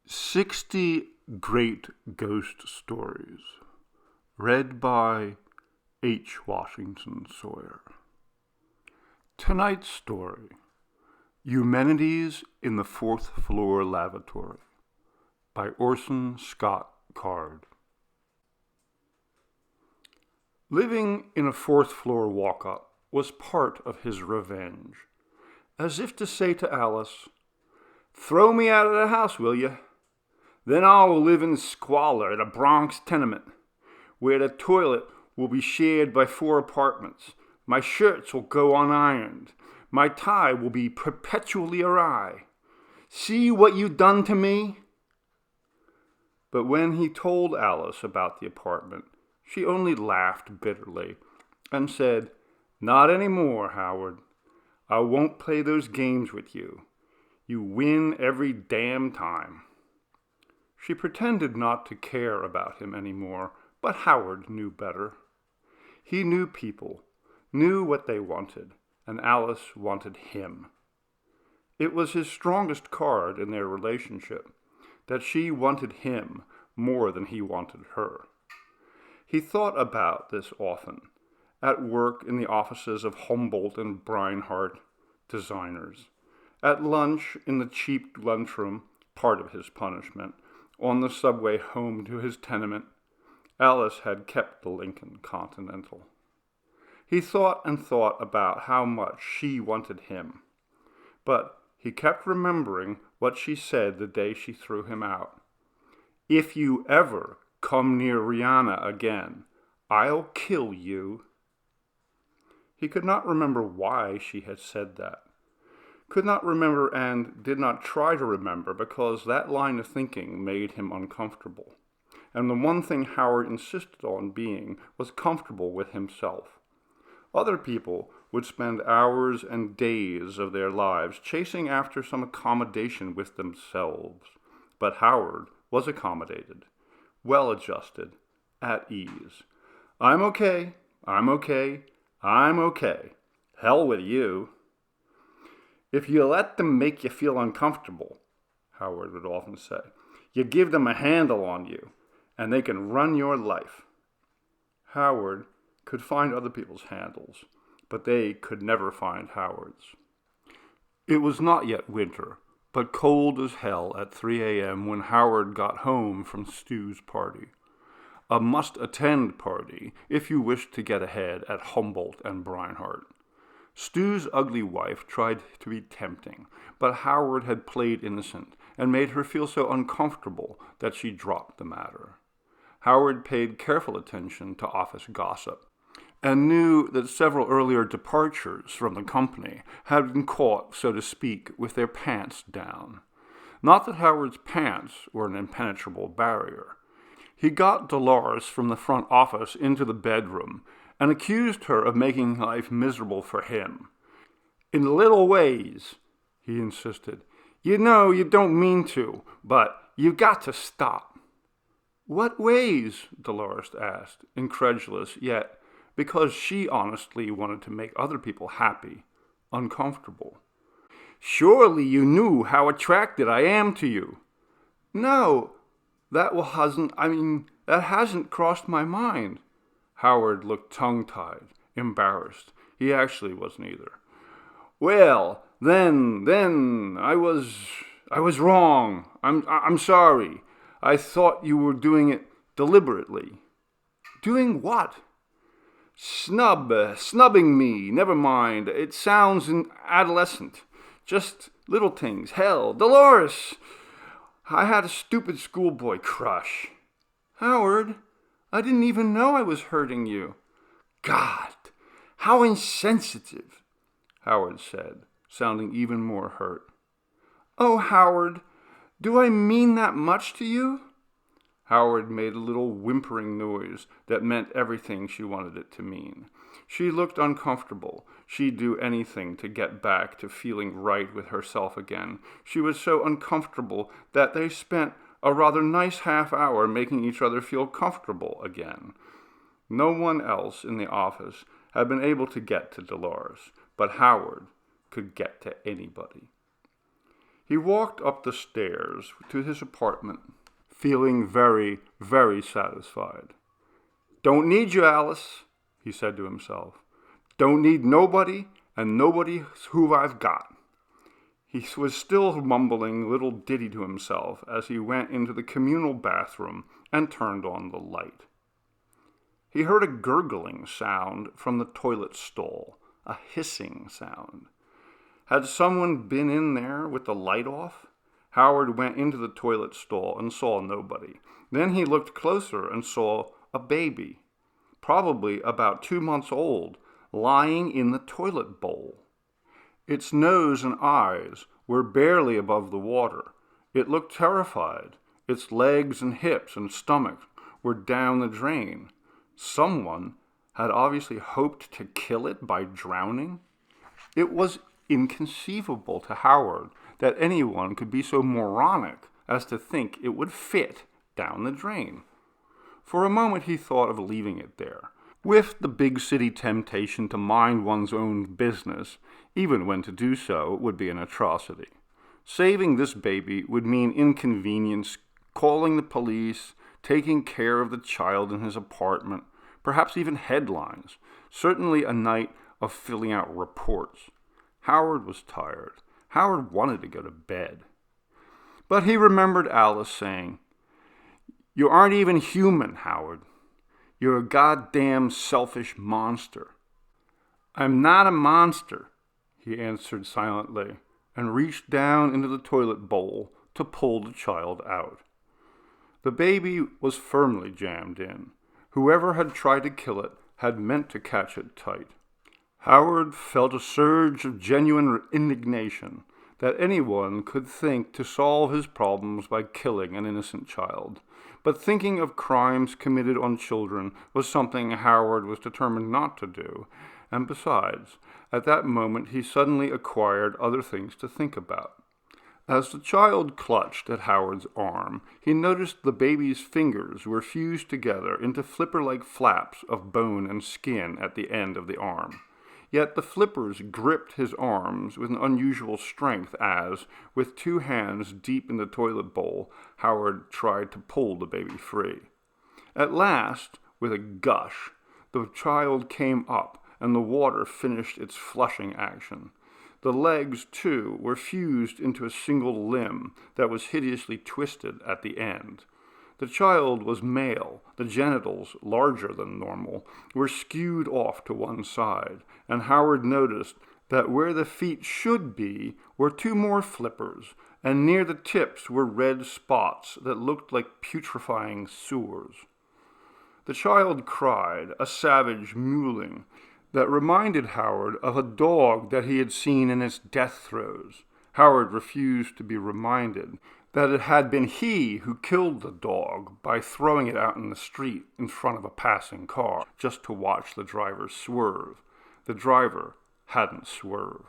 60 Great Ghost Stories, read by H. Washington Sawyer. Tonight's story, Eumenides in the Fourth Floor Lavatory, by Orson Scott Card. Living in a fourth-floor walk-up was part of his revenge, as if to say to Alice, "Throw me out of the house, will you? Then I'll live in squalor at a Bronx tenement, where the toilet will be shared by 4 apartments. My shirts will go unironed. My tie will be perpetually awry. See what you've done to me?" But when he told Alice about the apartment, she only laughed bitterly and said, "Not any more, Howard. I won't play those games with you. You win every damn time." She pretended not to care about him anymore, but Howard knew better. He knew people, knew what they wanted, and Alice wanted him. It was his strongest card in their relationship, that she wanted him more than he wanted her. He thought about this often, at work in the offices of Humboldt and Breinhardt, designers, at lunch in the cheap lunchroom, part of his punishment, on the subway home to his tenement. Alice had kept the Lincoln Continental. He thought and thought about how much she wanted him, but he kept remembering what she said the day she threw him out. "If you ever come near Rihanna again, I'll kill you." He could not remember why she had said that. Could not remember and did not try to remember because that line of thinking made him uncomfortable. And the one thing Howard insisted on being was comfortable with himself. Other people would spend hours and days of their lives chasing after some accommodation with themselves. But Howard was accommodated, well-adjusted, at ease. I'm okay. Hell with you." "If you let them make you feel uncomfortable," Howard would often say, "you give them a handle on you, and they can run your life." Howard could find other people's handles, but they could never find Howard's. It was not yet winter, but cold as hell at 3 a.m. when Howard got home from Stu's party. A must-attend party if you wished to get ahead at Humboldt and Breinhardt. Stu's ugly wife tried to be tempting, but Howard had played innocent and made her feel so uncomfortable that she dropped the matter. Howard paid careful attention to office gossip and knew that several earlier departures from the company had been caught, so to speak, with their pants down. Not that Howard's pants were an impenetrable barrier. He got Dolores from the front office into the bedroom and accused her of making life miserable for him. "In little ways," he insisted. "You know you don't mean to, but you've got to stop." "What ways?" Dolores asked, incredulous, yet, because she honestly wanted to make other people happy, uncomfortable. "Surely you knew how attracted I am to you." "No, that hasn't crossed my mind." Howard looked tongue-tied, embarrassed. He actually was neither. "Well, then, I was wrong. I'm sorry. I thought you were doing it deliberately." "Doing what?" Snubbing me. Never mind. It sounds adolescent. Just little things. Hell, Dolores! I had a stupid schoolboy crush." "Howard, I didn't even know I was hurting you." "God, how insensitive," Howard said, sounding even more hurt. "Oh, Howard, do I mean that much to you?" Howard made a little whimpering noise that meant everything she wanted it to mean. She looked uncomfortable. She'd do anything to get back to feeling right with herself again. She was so uncomfortable that they spent a rather nice half hour making each other feel comfortable again. No one else in the office had been able to get to Dolores, but Howard could get to anybody. He walked up the stairs to his apartment, feeling very, very satisfied. "Don't need you, Alice," he said to himself. "Don't need nobody, and nobody who I've got." He was still mumbling a little ditty to himself as he went into the communal bathroom and turned on the light. He heard a gurgling sound from the toilet stall, a hissing sound. Had someone been in there with the light off? Howard went into the toilet stall and saw nobody. Then he looked closer and saw a baby, probably about 2 months old, lying in the toilet bowl. Its nose and eyes were barely above the water. It looked terrified. Its legs and hips and stomach were down the drain. Someone had obviously hoped to kill it by drowning. It was inconceivable to Howard that anyone could be so moronic as to think it would fit down the drain. For a moment he thought of leaving it there. With the big city temptation to mind one's own business, even when to do so would be an atrocity. Saving this baby would mean inconvenience, calling the police, taking care of the child in his apartment, perhaps even headlines, certainly a night of filling out reports. Howard was tired. Howard wanted to go to bed. But he remembered Alice saying, "You aren't even human, Howard. You're a goddamn selfish monster." "I'm not a monster," he answered silently, and reached down into the toilet bowl to pull the child out. The baby was firmly jammed in. Whoever had tried to kill it had meant to catch it tight. Howard felt a surge of genuine indignation that anyone could think to solve his problems by killing an innocent child. But thinking of crimes committed on children was something Howard was determined not to do, and besides, at that moment he suddenly acquired other things to think about. As the child clutched at Howard's arm, he noticed the baby's fingers were fused together into flipper-like flaps of bone and skin at the end of the arm. Yet the flippers gripped his arms with an unusual strength as, with 2 hands deep in the toilet bowl, Howard tried to pull the baby free. At last, with a gush, the child came up, and the water finished its flushing action. The legs, too, were fused into a single limb that was hideously twisted at the end. The child was male. The genitals, larger than normal, were skewed off to one side, and Howard noticed that where the feet should be were 2 more flippers, and near the tips were red spots that looked like putrefying sewers. The child cried, a savage mewling that reminded Howard of a dog that he had seen in its death throes. Howard refused to be reminded that it had been he who killed the dog by throwing it out in the street in front of a passing car, just to watch the driver swerve. The driver hadn't swerved.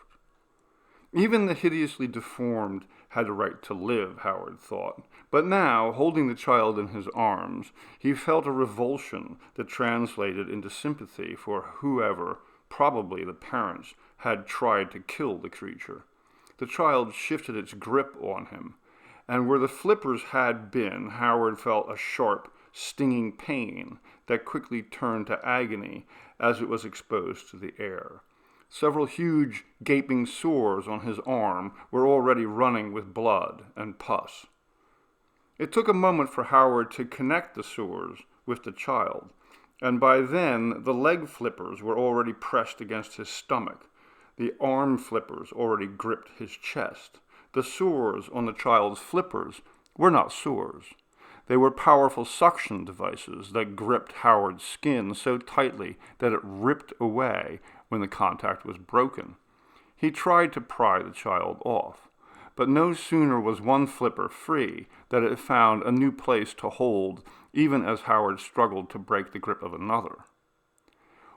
Even the hideously deformed had a right to live, Howard thought. But now, holding the child in his arms, he felt a revulsion that translated into sympathy for whoever, probably the parents, had tried to kill the creature. The child shifted its grip on him, and where the flippers had been, Howard felt a sharp, stinging pain that quickly turned to agony as it was exposed to the air. Several huge, gaping sores on his arm were already running with blood and pus. It took a moment for Howard to connect the sores with the child, and by then the leg flippers were already pressed against his stomach. The arm flippers already gripped his chest. The sores on the child's flippers were not sores. They were powerful suction devices that gripped Howard's skin so tightly that it ripped away when the contact was broken. He tried to pry the child off, but no sooner was one flipper free than it found a new place to hold, even as Howard struggled to break the grip of another.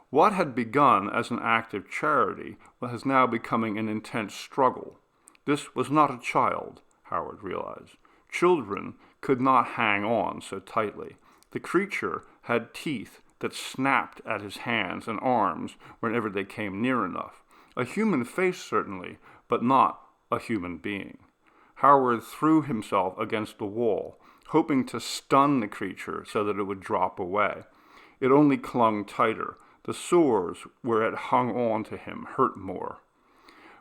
What had begun as an act of charity was now becoming an intense struggle. This was not a child, Howard realized. Children could not hang on so tightly. The creature had teeth that snapped at his hands and arms whenever they came near enough. A human face, certainly, but not a human being. Howard threw himself against the wall, hoping to stun the creature so that it would drop away. It only clung tighter. The sores where it hung on to him hurt more.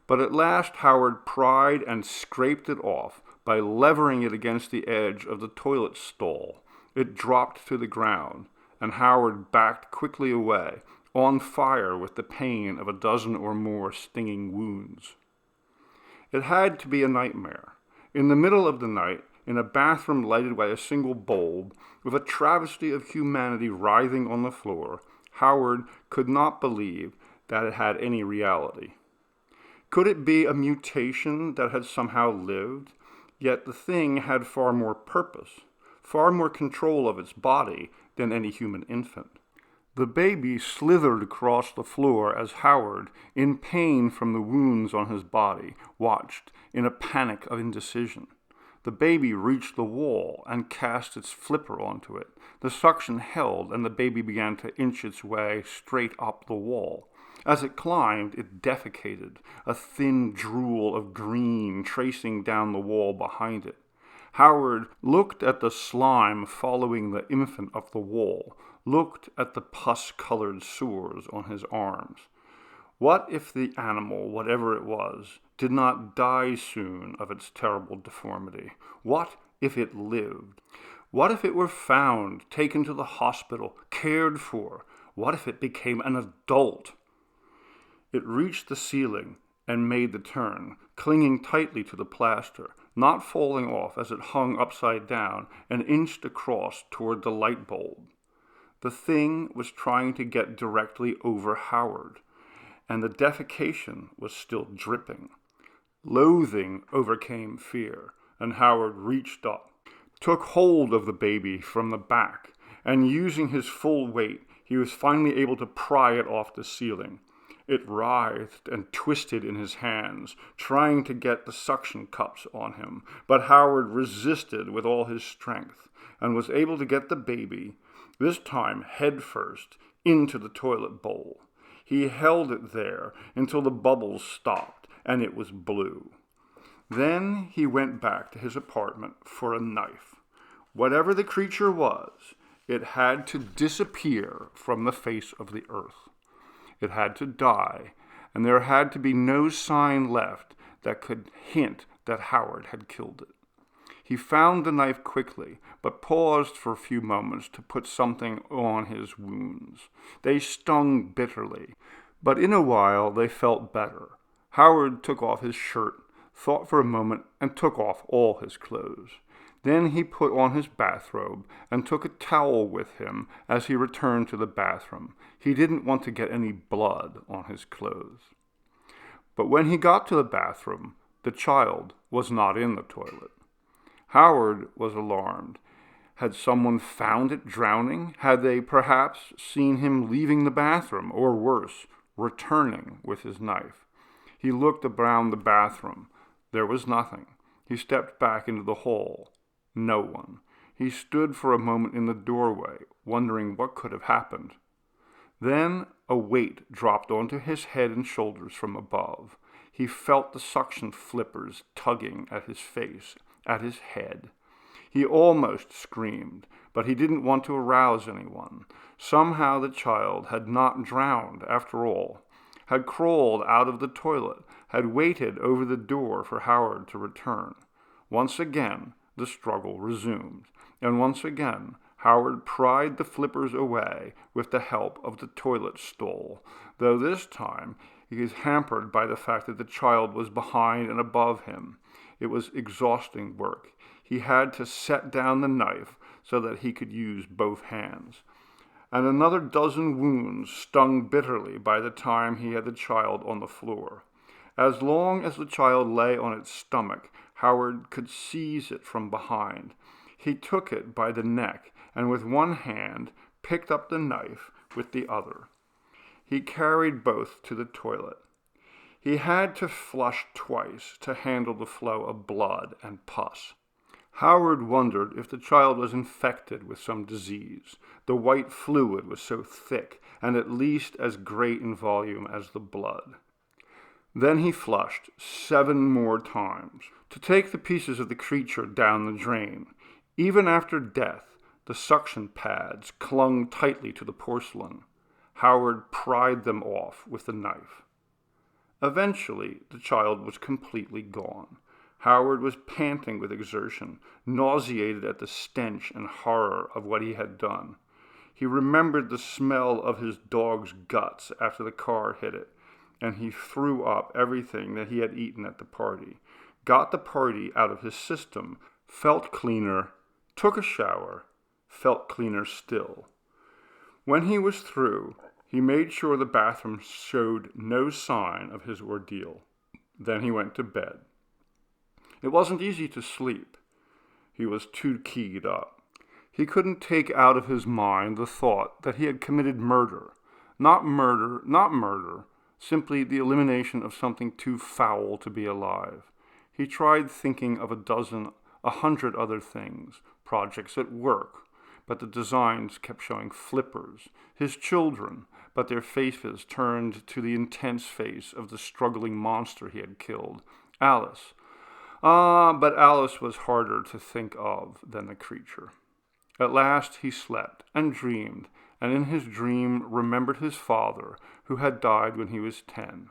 But at last Howard pried and scraped it off by levering it against the edge of the toilet stall. It dropped to the ground, and Howard backed quickly away, on fire with the pain of a dozen or more stinging wounds. It had to be a nightmare. In the middle of the night, in a bathroom lighted by a single bulb, with a travesty of humanity writhing on the floor, Howard could not believe that it had any reality. Could it be a mutation that had somehow lived? Yet the thing had far more purpose, far more control of its body than any human infant. The baby slithered across the floor as Howard, in pain from the wounds on his body, watched in a panic of indecision. The baby reached the wall and cast its flipper onto it. The suction held, and the baby began to inch its way straight up the wall. As it climbed, it defecated, a thin drool of green tracing down the wall behind it. Howard looked at the slime following the infant up the wall, looked at the pus-colored sores on his arms. What if the animal, whatever it was, did not die soon of its terrible deformity? What if it lived? What if it were found, taken to the hospital, cared for? What if it became an adult? It reached the ceiling and made the turn, clinging tightly to the plaster, not falling off as it hung upside down and inched across toward the light bulb. The thing was trying to get directly over Howard, and the defecation was still dripping. Loathing overcame fear, and Howard reached up, took hold of the baby from the back, and using his full weight, he was finally able to pry it off the ceiling. It writhed and twisted in his hands, trying to get the suction cups on him, but Howard resisted with all his strength, and was able to get the baby, this time head first, into the toilet bowl. He held it there until the bubbles stopped and it was blue. Then he went back to his apartment for a knife. Whatever the creature was, it had to disappear from the face of the earth. It had to die, and there had to be no sign left that could hint that Howard had killed it. He found the knife quickly, but paused for a few moments to put something on his wounds. They stung bitterly, but in a while they felt better. Howard took off his shirt, thought for a moment, and took off all his clothes. Then he put on his bathrobe and took a towel with him as he returned to the bathroom. He didn't want to get any blood on his clothes. But when he got to the bathroom, the child was not in the toilet. Howard was alarmed. Had someone found it drowning? Had they perhaps seen him leaving the bathroom, or worse, returning with his knife? He looked around the bathroom. There was nothing. He stepped back into the hall. No one. He stood for a moment in the doorway, wondering what could have happened. Then a weight dropped onto his head and shoulders from above. He felt the suction flippers tugging at his face, at his head. He almost screamed, but he didn't want to arouse anyone. Somehow the child had not drowned after all, had crawled out of the toilet, had waited over the door for Howard to return. Once again, the struggle resumed, and once again, Howard pried the flippers away with the help of the toilet stall, though this time he was hampered by the fact that the child was behind and above him. It was exhausting work. He had to set down the knife so that he could use both hands. And another dozen wounds stung bitterly by the time he had the child on the floor. As long as the child lay on its stomach, Howard could seize it from behind. He took it by the neck and with one hand picked up the knife with the other. He carried both to the toilet. He had to flush twice to handle the flow of blood and pus. Howard wondered if the child was infected with some disease. The white fluid was so thick and at least as great in volume as the blood. Then he flushed 7 more times to take the pieces of the creature down the drain. Even after death, the suction pads clung tightly to the porcelain. Howard pried them off with the knife. Eventually, the child was completely gone. Howard was panting with exertion, nauseated at the stench and horror of what he had done. He remembered the smell of his dog's guts after the car hit it, and he threw up everything that he had eaten at the party, got the party out of his system, felt cleaner, took a shower, felt cleaner still. When he was through, he made sure the bathroom showed no sign of his ordeal. Then he went to bed. It wasn't easy to sleep. He was too keyed up. He couldn't take out of his mind the thought that he had committed murder. Not murder, simply the elimination of something too foul to be alive. He tried thinking of 100 other things, projects at work, but the designs kept showing flippers, his children, but their faces turned to the intense face of the struggling monster he had killed, Alice. But Alice was harder to think of than the creature. At last he slept and dreamed, and in his dream remembered his father, who had died when he was 10.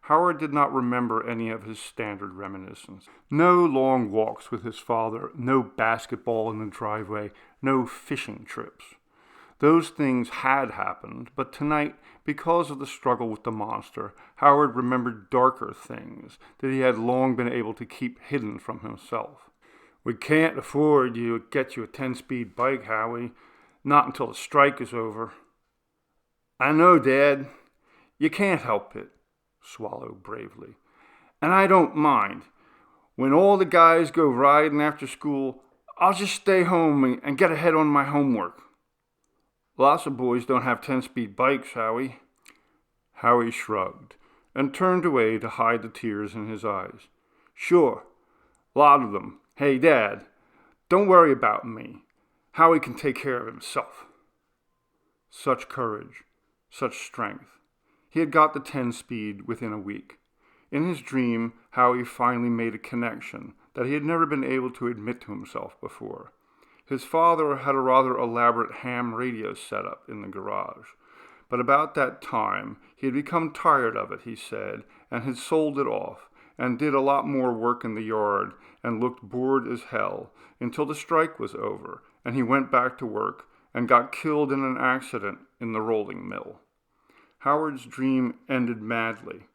Howard did not remember any of his standard reminiscences. No long walks with his father, no basketball in the driveway, no fishing trips. Those things had happened, but tonight, because of the struggle with the monster, Howard remembered darker things that he had long been able to keep hidden from himself. "We can't afford to get you a 10-speed bike, Howie. Not until the strike is over." "I know, Dad. You can't help it," Swallow bravely. "And I don't mind. When all the guys go riding after school, I'll just stay home and get ahead on my homework." "Lots of boys don't have 10-speed bikes, Howie." Howie shrugged and turned away to hide the tears in his eyes. "Sure, a lot of them. Hey, Dad, don't worry about me. Howie can take care of himself." Such courage, such strength. He had got the 10-speed within a week. In his dream, Howie finally made a connection that he had never been able to admit to himself before. His father had a rather elaborate ham radio setup in the garage, but about that time he had become tired of it, he said, and had sold it off, and did a lot more work in the yard and looked bored as hell until the strike was over, and he went back to work and got killed in an accident in the rolling mill. Howard's dream ended madly,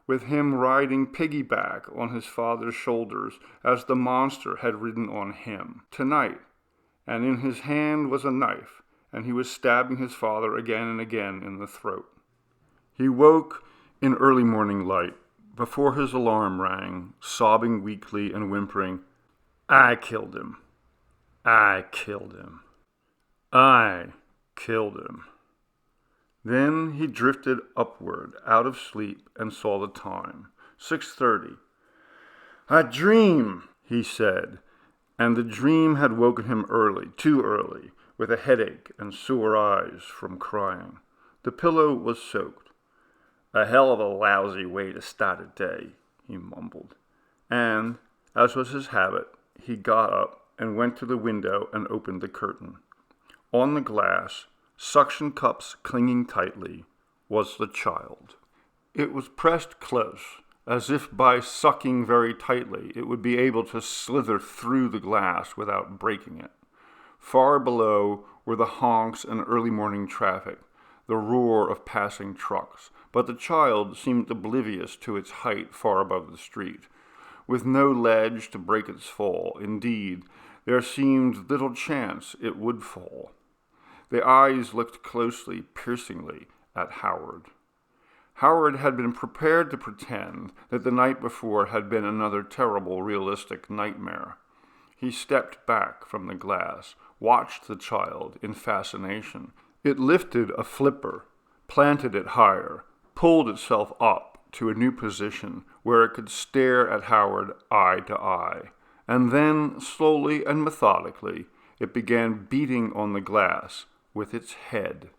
with him riding piggyback on his father's shoulders as the monster had ridden on him. Tonight, and in his hand was a knife, and he was stabbing his father again and again in the throat. He woke in early morning light, before his alarm rang, sobbing weakly and whimpering, "I killed him. I killed him. I killed him." Then he drifted upward, out of sleep, and saw the time, 6:30. "A dream," he said, and the dream had woken him early, too early, with a headache and sore eyes from crying. The pillow was soaked. "A hell of a lousy way to start a day," he mumbled. And, as was his habit, he got up and went to the window and opened the curtain. On the glass, suction cups clinging tightly, was the child. It was pressed close, as if by sucking very tightly it would be able to slither through the glass without breaking it. Far below were the honks and early morning traffic, the roar of passing trucks, but the child seemed oblivious to its height far above the street. With no ledge to break its fall, indeed, there seemed little chance it would fall. The eyes looked closely, piercingly, at Howard. Howard had been prepared to pretend that the night before had been another terrible, realistic nightmare. He stepped back from the glass, watched the child in fascination. It lifted a flipper, planted it higher, pulled itself up to a new position where it could stare at Howard eye to eye. And then, slowly and methodically, it began beating on the glass with its head.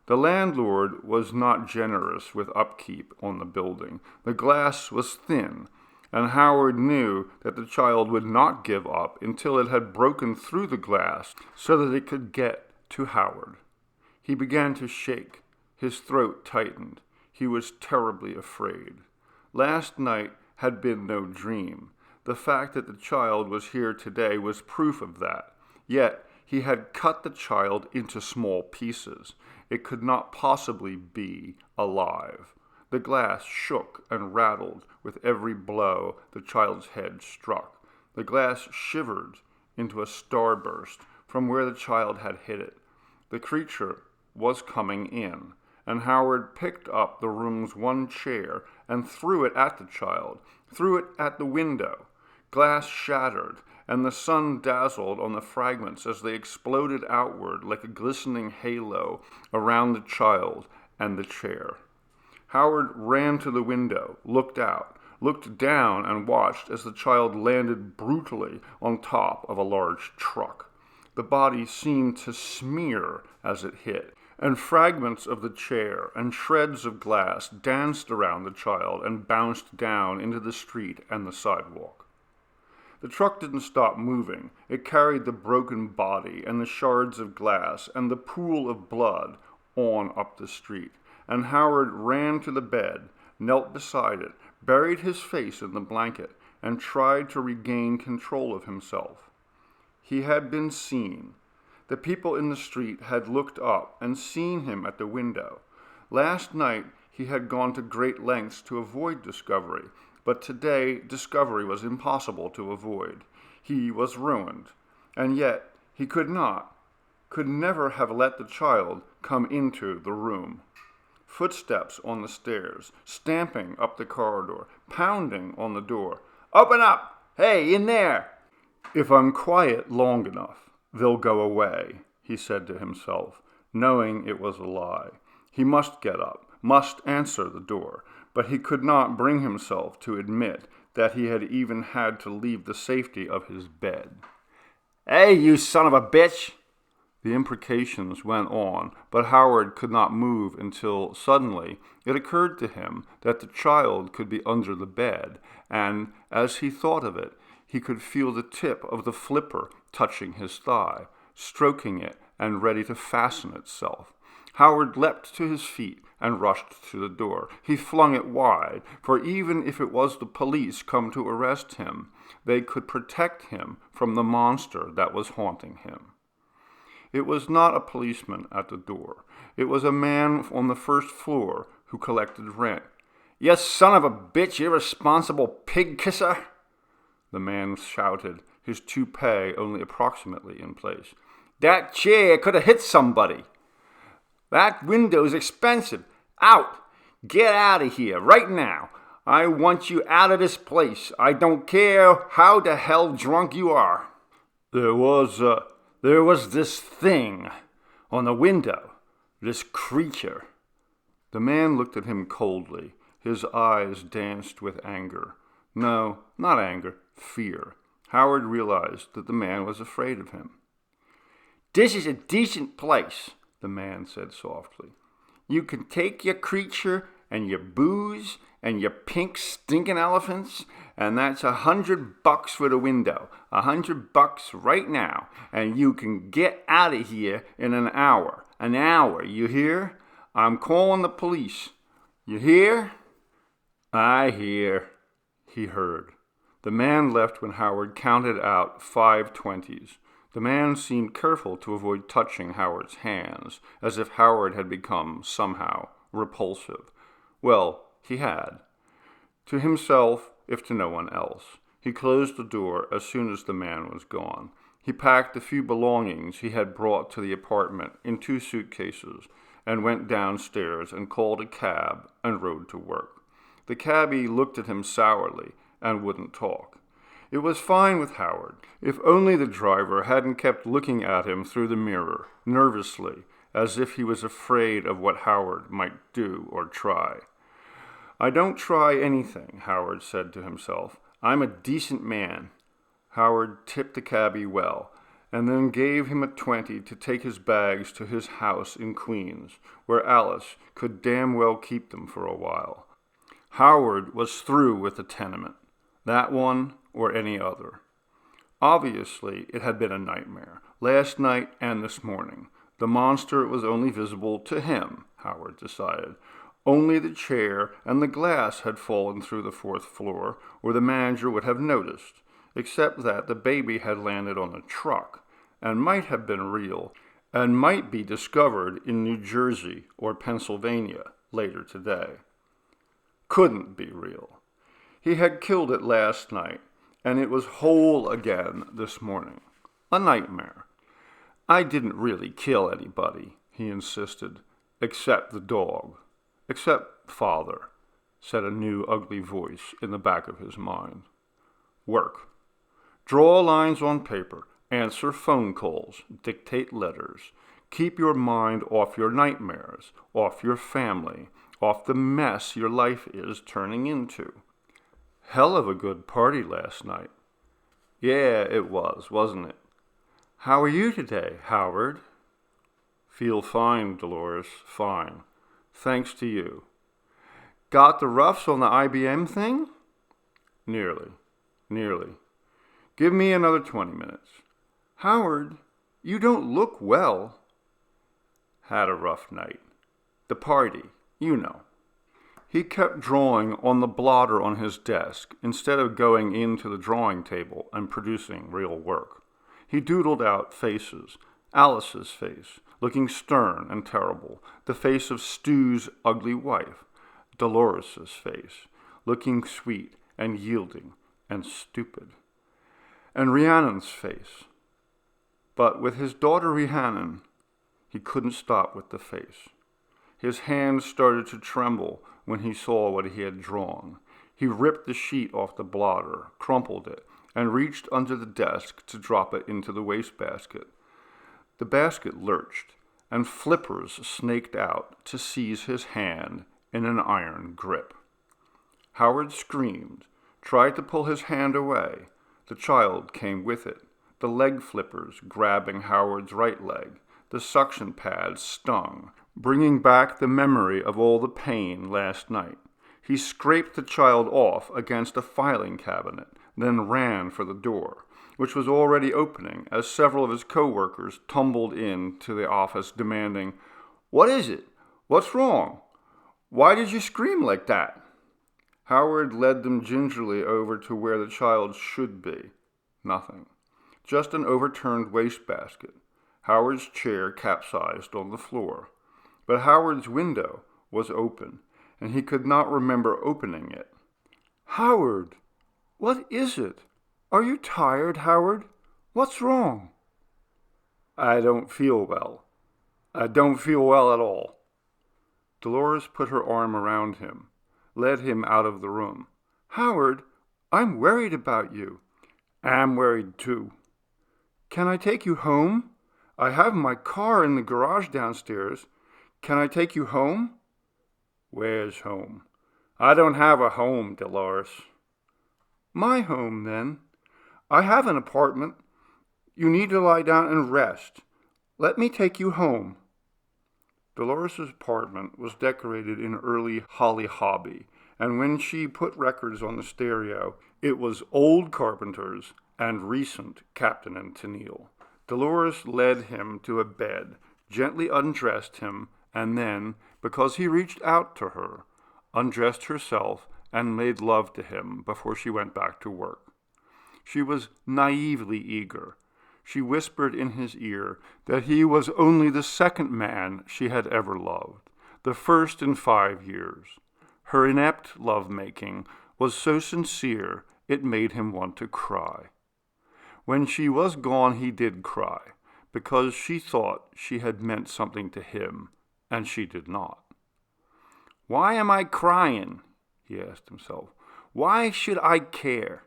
The The landlord was not generous with upkeep on the building. The glass was thin, and Howard knew that the child would not give up until it had broken through the glass so that it could get to Howard. He began to shake. His throat tightened. He was terribly afraid. Last night had been no dream. The fact that the child was here today was proof of that. Yet he had cut the child into small pieces. It could not possibly be alive. The glass shook and rattled with every blow the child's head struck. The glass shivered into a starburst from where the child had hit it. The creature was coming in, and Howard picked up the room's one chair and threw it at the child, threw it at the window. Glass shattered, and the sun dazzled on the fragments as they exploded outward like a glistening halo around the child and the chair. Howard ran to the window, looked out, looked down, and watched as the child landed brutally on top of a large truck. The body seemed to smear as it hit, and fragments of the chair and shreds of glass danced around the child and bounced down into the street and the sidewalk. The truck didn't stop moving. It carried the broken body and the shards of glass and the pool of blood on up the street, and Howard ran to the bed, knelt beside it, buried his face in the blanket, and tried to regain control of himself. He had been seen. The people in the street had looked up and seen him at the window. Last night he had gone to great lengths to avoid discovery, but today discovery was impossible to avoid. He was ruined, and yet he could never have let the child come into the room. Footsteps on the stairs, stamping up the corridor, pounding on the door. "Open up! Hey, in there!" "If I'm quiet long enough, they'll go away," he said to himself, knowing it was a lie. He must get up, must answer the door, but he could not bring himself to admit that he had even had to leave the safety of his bed. "Hey, you son of a bitch!" The imprecations went on, but Howard could not move until suddenly it occurred to him that the child could be under the bed, and as he thought of it, he could feel the tip of the flipper touching his thigh, stroking it and ready to fasten itself. Howard leapt to his feet and rushed to the door. He flung it wide, for even if it was the police come to arrest him, they could protect him from the monster that was haunting him. It was not a policeman at the door. It was a man on the first floor who collected rent. "You son of a bitch, irresponsible pig kisser!" The man shouted, his toupee only approximately in place. "That chair could have hit somebody. That window's expensive. Out! Get out of here, right now. I want you out of this place. I don't care how the hell drunk you are." There was this thing on the window, this creature." The man looked at him coldly. His eyes danced with anger. No, not anger, fear. Howard realized that the man was afraid of him. "This is a decent place," the man said softly. "You can take your creature and your booze and your pink stinking elephants, and that's $100 for the window, $100 right now, and you can get out of here in an hour. An hour, you hear? I'm calling the police. You hear?" "I hear," he heard. The man left when Howard counted out 5 20s. The man seemed careful to avoid touching Howard's hands, as if Howard had become, somehow, repulsive. Well, he had. To himself, if to no one else. He closed the door as soon as the man was gone. He packed the few belongings he had brought to the apartment in 2 suitcases and went downstairs and called a cab and rode to work. The cabbie looked at him sourly and wouldn't talk. It was fine with Howard, if only the driver hadn't kept looking at him through the mirror, nervously, as if he was afraid of what Howard might do or try. "I don't try anything," Howard said to himself. "I'm a decent man." Howard tipped the cabbie well, and then gave him a 20 to take his bags to his house in Queens, where Alice could damn well keep them for a while. Howard was through with the tenement, that one or any other. Obviously, it had been a nightmare, last night and this morning. The monster was only visible to him, Howard decided. Only the chair and the glass had fallen through the 4th floor, or the manager would have noticed, except that the baby had landed on a truck, and might have been real, and might be discovered in New Jersey or Pennsylvania later today. Couldn't be real. He had killed it last night, and it was whole again this morning. A nightmare. I didn't really kill anybody, he insisted, except the dog. Except father, said a new ugly voice in the back of his mind. Work. Draw lines on paper. Answer phone calls, dictate letters. Keep your mind off your nightmares, off your family, off the mess your life is turning into. Hell of a good party last night. Yeah, it was, wasn't it? How are you today, Howard? Feel fine, Dolores, fine. Thanks to you. Got the roughs on the IBM thing? Nearly. Give me another 20 minutes. Howard, you don't look well. Had a rough night. The party, you know. He kept drawing on the blotter on his desk instead of going into the drawing table and producing real work. He doodled out faces. Alice's face, looking stern and terrible. The face of Stu's ugly wife. Dolores's face, looking sweet and yielding and stupid. And Rhiannon's face. But with his daughter Rhiannon, he couldn't stop with the face. His hands started to tremble when he saw what he had drawn. He ripped the sheet off the blotter, crumpled it, and reached under the desk to drop it into the wastebasket. The basket lurched, and flippers snaked out to seize his hand in an iron grip. Howard screamed, tried to pull his hand away. The child came with it, the leg flippers grabbing Howard's right leg. The suction pads stung, bringing back the memory of all the pain last night. He scraped the child off against a filing cabinet, then ran for the door, which was already opening as several of his co-workers tumbled into the office demanding, "What is it? What's wrong? Why did you scream like that?" Howard led them gingerly over to where the child should be. Nothing. Just an overturned wastebasket. Howard's chair capsized on the floor. But Howard's window was open, and he could not remember opening it. "Howard, what is it? Are you tired, Howard? What's wrong?" "I don't feel well. I don't feel well at all." Dolores put her arm around him, led him out of the room. "Howard, I'm worried about you." "I'm worried too." "Can I take you home? I have my car in the garage downstairs. Can I take you home?" "Where's home?" "I don't have a home, Dolores." "My home, then. I have an apartment. You need to lie down and rest. Let me take you home." Dolores's apartment was decorated in early Holly Hobby, and when she put records on the stereo, it was old Carpenter's and recent Captain and Tennille. Dolores led him to a bed, gently undressed him, and then, because he reached out to her, undressed herself and made love to him before she went back to work. She was naively eager. She whispered in his ear that he was only the second man she had ever loved, the first in 5 years. Her inept love-making was so sincere it made him want to cry. When she was gone he did cry, because she thought she had meant something to him, and she did not. "Why am I crying?" he asked himself. "Why should I care?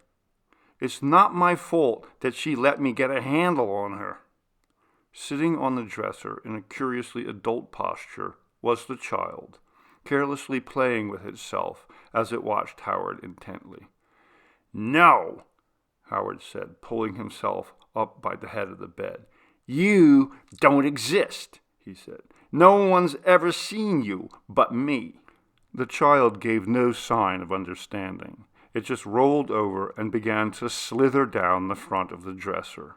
It's not my fault that she let me get a handle on her." Sitting on the dresser in a curiously adult posture was the child, carelessly playing with itself as it watched Howard intently. "No," Howard said, pulling himself up by the head of the bed. "You don't exist," he said. "No one's ever seen you but me." The child gave no sign of understanding. It just rolled over and began to slither down the front of the dresser.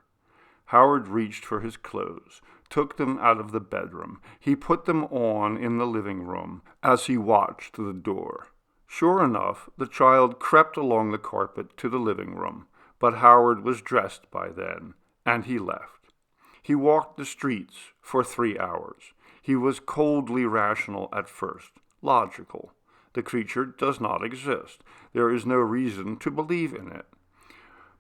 Howard reached for his clothes, took them out of the bedroom. He put them on in the living room as he watched the door. Sure enough, the child crept along the carpet to the living room, but Howard was dressed by then, and he left. He walked the streets for 3 hours. He was coldly rational at first, logical. The creature does not exist. There is no reason to believe in it.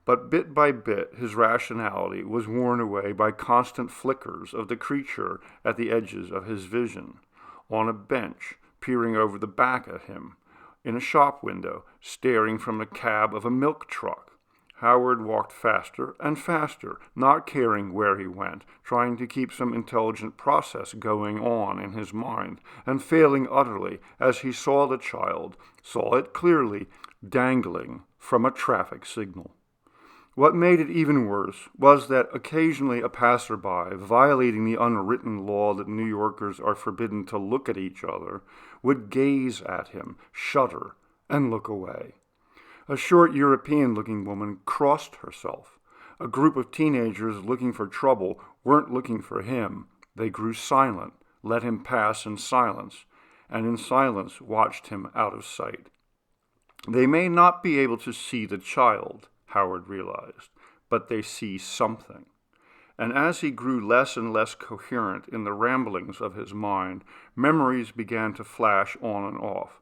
But bit by bit, his rationality was worn away by constant flickers of the creature at the edges of his vision, on a bench, peering over the back at him, in a shop window, staring from the cab of a milk truck. Howard walked faster and faster, not caring where he went, trying to keep some intelligent process going on in his mind, and failing utterly as he saw the child, saw it clearly, dangling from a traffic signal. What made it even worse was that occasionally a passerby, violating the unwritten law that New Yorkers are forbidden to look at each other, would gaze at him, shudder, and look away. A short European-looking woman crossed herself. A group of teenagers looking for trouble weren't looking for him. They grew silent, let him pass in silence, and in silence watched him out of sight. They may not be able to see the child, Howard realized, but they see something. And as he grew less and less coherent in the ramblings of his mind, memories began to flash on and off,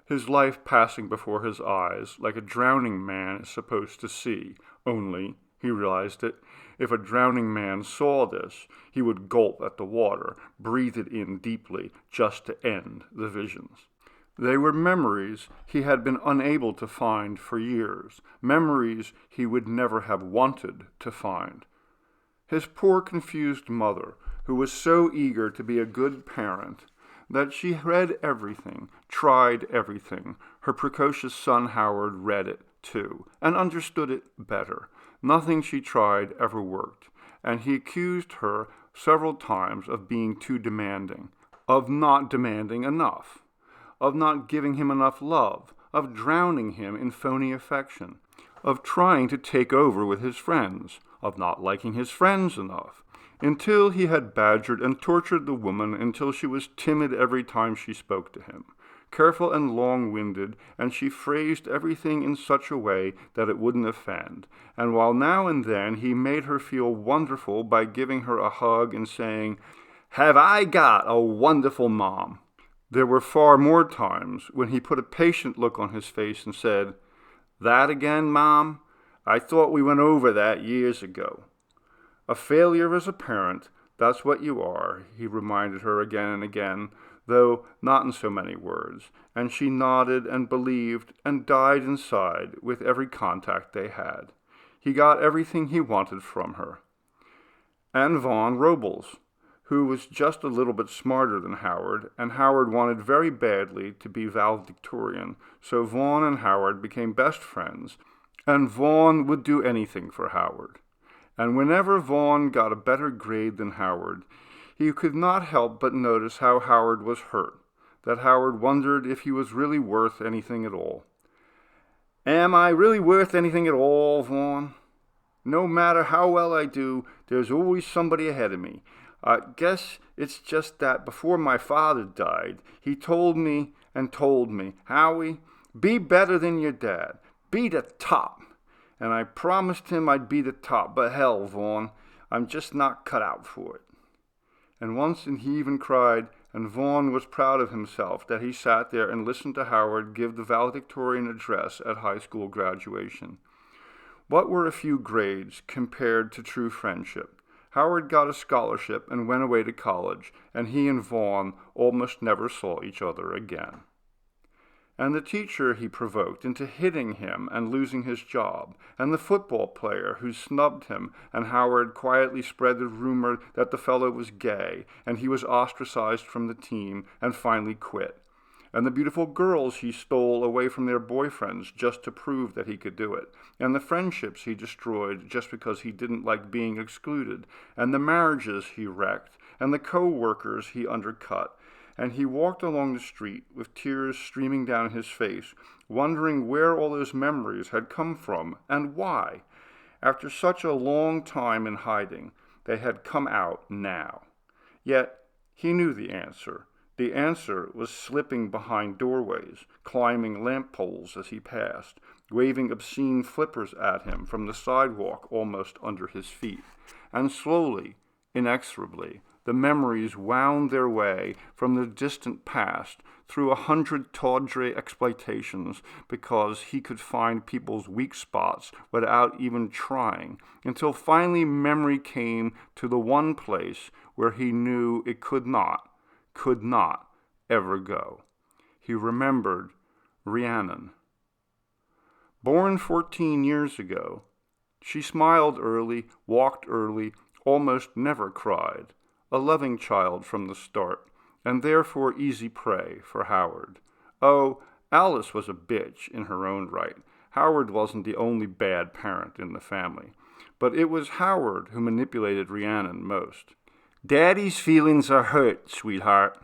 his life passing before his eyes like a drowning man is supposed to see, only, he realized it, if a drowning man saw this, he would gulp at the water, breathe it in deeply, just to end the visions. They were memories he had been unable to find for years, memories he would never have wanted to find. His poor confused mother, who was so eager to be a good parent, that she read everything, tried everything. Her precocious son Howard read it, too, and understood it better. Nothing she tried ever worked, and he accused her several times of being too demanding, of not demanding enough, of not giving him enough love, of drowning him in phony affection, of trying to take over with his friends, of not liking his friends enough, until he had badgered and tortured the woman until she was timid every time she spoke to him, careful and long-winded, and she phrased everything in such a way that it wouldn't offend, and while now and then he made her feel wonderful by giving her a hug and saying, "Have I got a wonderful mom?" There were far more times when he put a patient look on his face and said, "That again, Mom? I thought we went over that years ago." "A failure as a parent, that's what you are," he reminded her again and again, though not in so many words, and she nodded and believed and died inside with every contact they had. He got everything he wanted from her. And Vaughn Robles, who was just a little bit smarter than Howard, and Howard wanted very badly to be valedictorian, so Vaughn and Howard became best friends, and Vaughn would do anything for Howard. And whenever Vaughn got a better grade than Howard, he could not help but notice how Howard was hurt, that Howard wondered if he was really worth anything at all. "Am I really worth anything at all, Vaughn? No matter how well I do, there's always somebody ahead of me. I guess it's just that before my father died, he told me, Howie, be better than your dad. Be the top. And I promised him I'd be the top, but hell, Vaughn, I'm just not cut out for it." And once he even cried, and Vaughn was proud of himself that he sat there and listened to Howard give the valedictorian address at high school graduation. What were a few grades compared to true friendship? Howard got a scholarship and went away to college, and he and Vaughn almost never saw each other again. And the teacher he provoked into hitting him and losing his job, and the football player who snubbed him, and Howard quietly spread the rumor that the fellow was gay, and he was ostracized from the team and finally quit. and the beautiful girls he stole away from their boyfriends just to prove that he could do it, and the friendships he destroyed just because he didn't like being excluded, and the marriages he wrecked, and the co-workers he undercut. And he walked along the street with tears streaming down his face, wondering where all those memories had come from and why. After such a long time in hiding, they had come out now. Yet he knew the answer. The answer was slipping behind doorways, climbing lamp poles as he passed, waving obscene flippers at him from the sidewalk almost under his feet. And slowly, inexorably, the memories wound their way from the distant past through 100 tawdry exploitations because he could find people's weak spots without even trying, until finally memory came to the one place where he knew it could not ever go. He remembered Rhiannon. Born 14 years ago, she smiled early, walked early, almost never cried. A loving child from the start, and therefore easy prey for Howard. Oh, Alice was a bitch in her own right. Howard wasn't the only bad parent in the family. But it was Howard who manipulated Rhiannon most. "Daddy's feelings are hurt, sweetheart."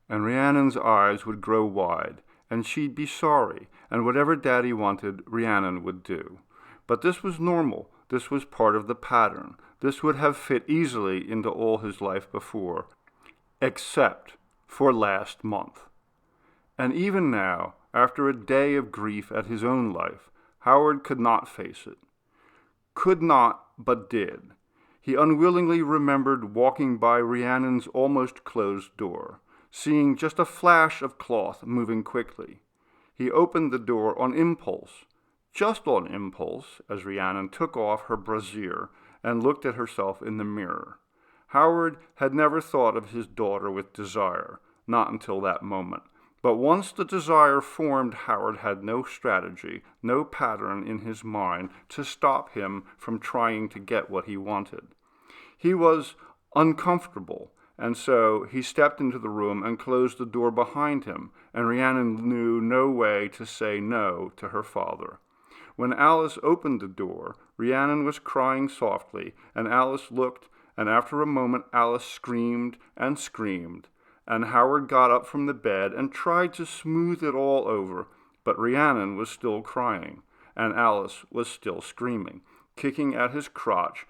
And Rhiannon's eyes would grow wide, and she'd be sorry, and whatever Daddy wanted, Rhiannon would do. But this was normal. This was part of the pattern. This would have fit easily into all his life before, except for last month. And even now, after a day of grief at his own life, Howard could not face it. Could not, but did. He unwillingly remembered walking by Rhiannon's almost closed door, seeing just a flash of cloth moving quickly. He opened the door on impulse, just on impulse, as Rhiannon took off her brassiere and looked at herself in the mirror. Howard had never thought of his daughter with desire, not until that moment. But once the desire formed, Howard had no strategy, no pattern in his mind to stop him from trying to get what he wanted. He was uncomfortable, and so he stepped into the room and closed the door behind him, and Rhiannon knew no way to say no to her father. When Alice opened the door, Rhiannon was crying softly, and Alice looked, and after a moment Alice screamed, and Howard got up from the bed and tried to smooth it all over, but Rhiannon was still crying, and Alice was still screaming, kicking at his crotch,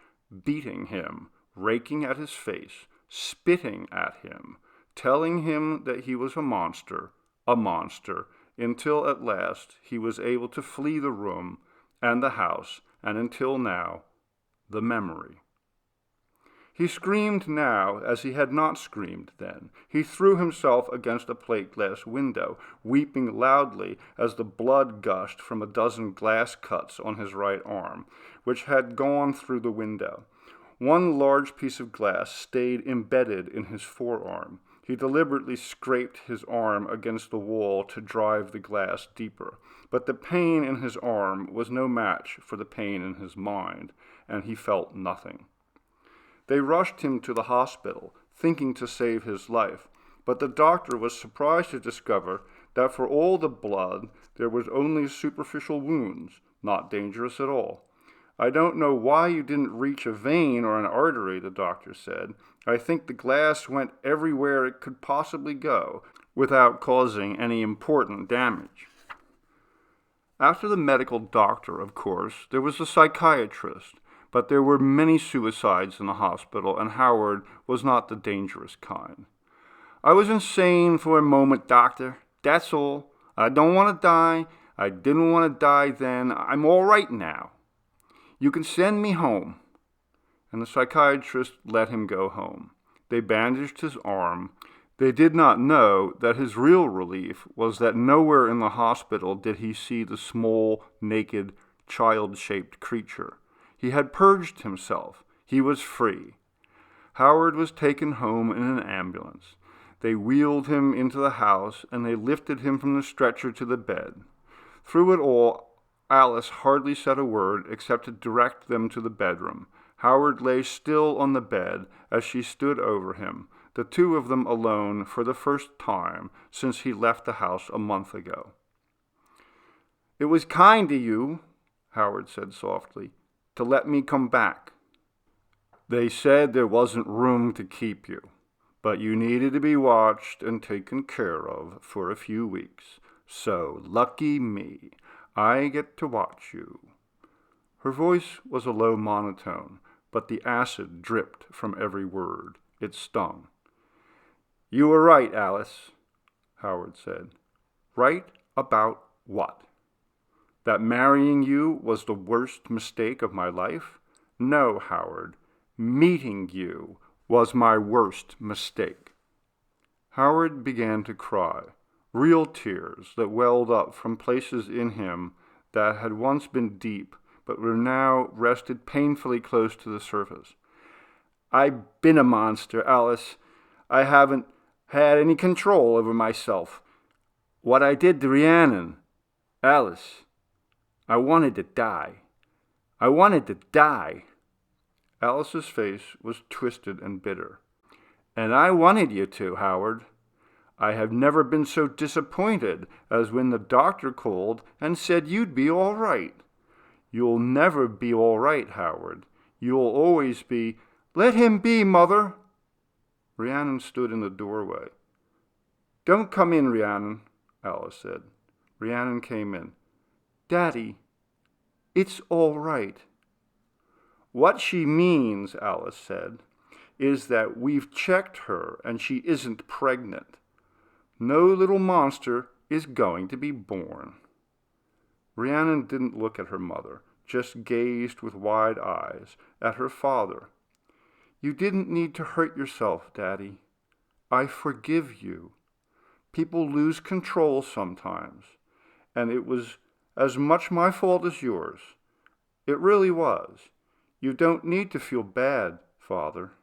beating him, raking at his face, spitting at him, telling him that he was a monster, until at last he was able to flee the room and the house, and until now, the memory. He screamed now as he had not screamed then. He threw himself against a plate-glass window, weeping loudly as the blood gushed from a dozen glass cuts on his right arm, which had gone through the window. One large piece of glass stayed embedded in his forearm. He deliberately scraped his arm against the wall to drive the glass deeper. But the pain in his arm was no match for the pain in his mind, and he felt nothing. They rushed him to the hospital, thinking to save his life, but the doctor was surprised to discover that for all the blood, there was only superficial wounds, not dangerous at all. "I don't know why you didn't reach a vein or an artery," the doctor said. "I think the glass went everywhere it could possibly go, without causing any important damage." After the medical doctor, of course, there was the psychiatrist, but there were many suicides in the hospital, and Howard was not the dangerous kind. "I was insane for a moment, doctor. That's all. I don't want to die. I didn't want to die then. I'm all right now. You can send me home." And the psychiatrist let him go home. They bandaged his arm. They did not know that his real relief was that nowhere in the hospital did he see the small, naked, child-shaped creature. He had purged himself. He was free. Howard was taken home in an ambulance. They wheeled him into the house, and they lifted him from the stretcher to the bed. Through it all, Alice hardly said a word except to direct them to the bedroom. Howard lay still on the bed as she stood over him, the two of them alone for the first time since he left the house a month ago. "It was kind of you," Howard said softly, "to let me come back. They said there wasn't room to keep you, but you needed to be watched and taken care of for a few weeks. So, lucky me, I get to watch you." Her voice was a low monotone, but the acid dripped from every word. It stung. "You were right, Alice," Howard said. "Right about what? That marrying you was the worst mistake of my life? No, Howard. Meeting you was my worst mistake." Howard began to cry, real tears that welled up from places in him that had once been deep but were now rested painfully close to the surface. "I've been a monster, Alice. I haven't had any control over myself. What I did to Rhiannon, Alice, I wanted to die. I wanted to die." Alice's face was twisted and bitter. "And I wanted you to, Howard. I have never been so disappointed as when the doctor called and said you'd be all right. You'll never be all right, Howard. You'll always be—" "Let him be, Mother." Rhiannon stood in the doorway. "Don't come in, Rhiannon," Alice said. Rhiannon came in. "Daddy, it's all right." "What she means," Alice said, "is that we've checked her and she isn't pregnant. No little monster is going to be born." Rhiannon didn't look at her mother, just gazed with wide eyes at her father. "You didn't need to hurt yourself, Daddy. I forgive you. People lose control sometimes, and it was as much my fault as yours. It really was. You don't need to feel bad, Father."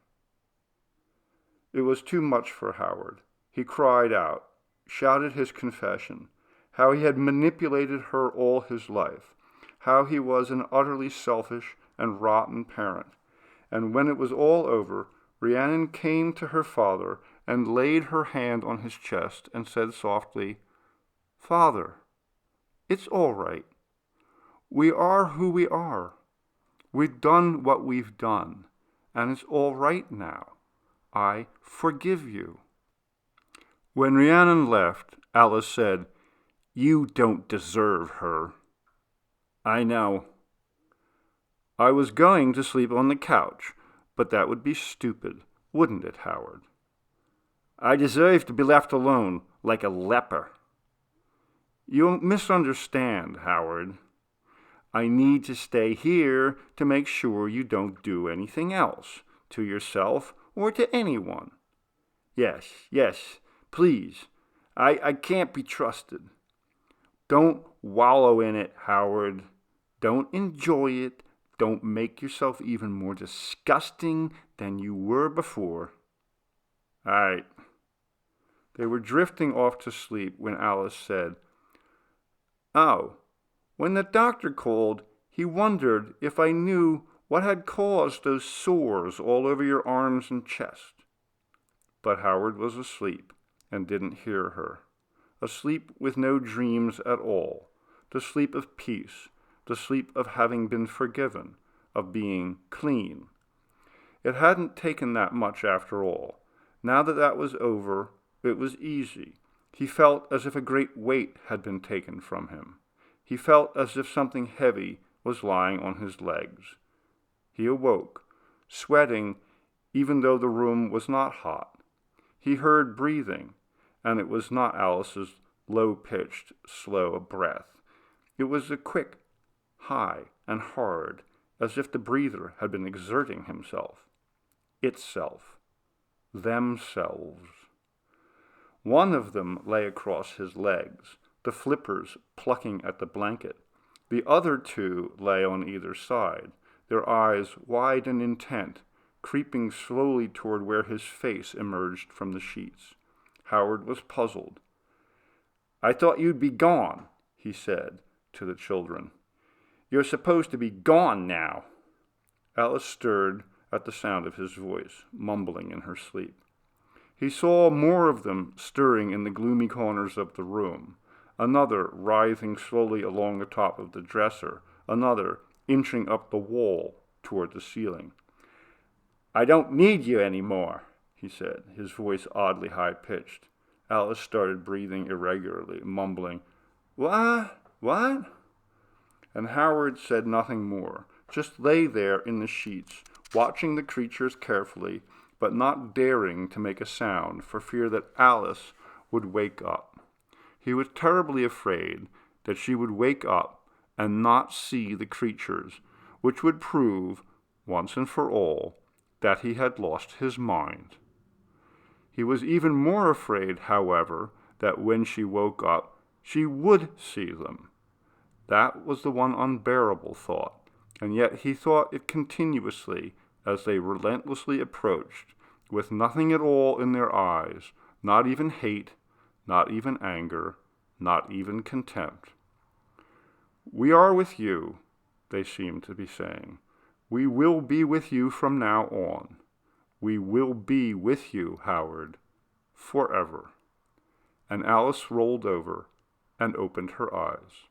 It was too much for Howard. He cried out, shouted his confession, how he had manipulated her all his life, how he was an utterly selfish and rotten parent. And when it was all over, Rhiannon came to her father and laid her hand on his chest and said softly, "Father, it's all right. We are who we are. We've done what we've done, and it's all right now. I forgive you." When Rhiannon left, Alice said, "You don't deserve her." "I know. I was going to sleep on the couch, but that would be stupid, wouldn't it, Howard? I deserve to be left alone, like a leper." "You misunderstand, Howard. I need to stay here to make sure you don't do anything else, to yourself or to anyone." Yes, please. I can't be trusted." "Don't wallow in it, Howard. Don't enjoy it. Don't make yourself even more disgusting than you were before." "All right." They were drifting off to sleep when Alice said, "Oh, when the doctor called, he wondered if I knew what had caused those sores all over your arms and chest." But Howard was asleep and didn't hear her. Asleep with no dreams at all. The sleep of peace. The sleep of having been forgiven. Of being clean. It hadn't taken that much after all. Now that was over, it was easy. He felt as if a great weight had been taken from him. He felt as if something heavy was lying on his legs. He awoke, sweating even though the room was not hot. He heard breathing, and it was not Alice's low-pitched, slow breath. It was a quick, high, and hard, as if the breather had been exerting himself. Itself. Themselves. One of them lay across his legs, the flippers plucking at the blanket. The other two lay on either side, their eyes wide and intent, creeping slowly toward where his face emerged from the sheets. Howard was puzzled. "I thought you'd be gone," he said to the children. "You're supposed to be gone now." Alice stirred at the sound of his voice, mumbling in her sleep. He saw more of them stirring in the gloomy corners of the room, another writhing slowly along the top of the dresser, another inching up the wall toward the ceiling. "I don't need you any more," he said, his voice oddly high-pitched. Alice started breathing irregularly, mumbling, What? And Howard said nothing more, just lay there in the sheets, watching the creatures carefully, but not daring to make a sound for fear that Alice would wake up. He was terribly afraid that she would wake up and not see the creatures, which would prove, once and for all, that he had lost his mind. He was even more afraid, however, that when she woke up, she would see them. That was the one unbearable thought, and yet he thought it continuously as they relentlessly approached, with nothing at all in their eyes, not even hate, not even anger, not even contempt. "We are with you," they seemed to be saying. "We will be with you from now on. We will be with you, Howard, forever." And Alice rolled over and opened her eyes.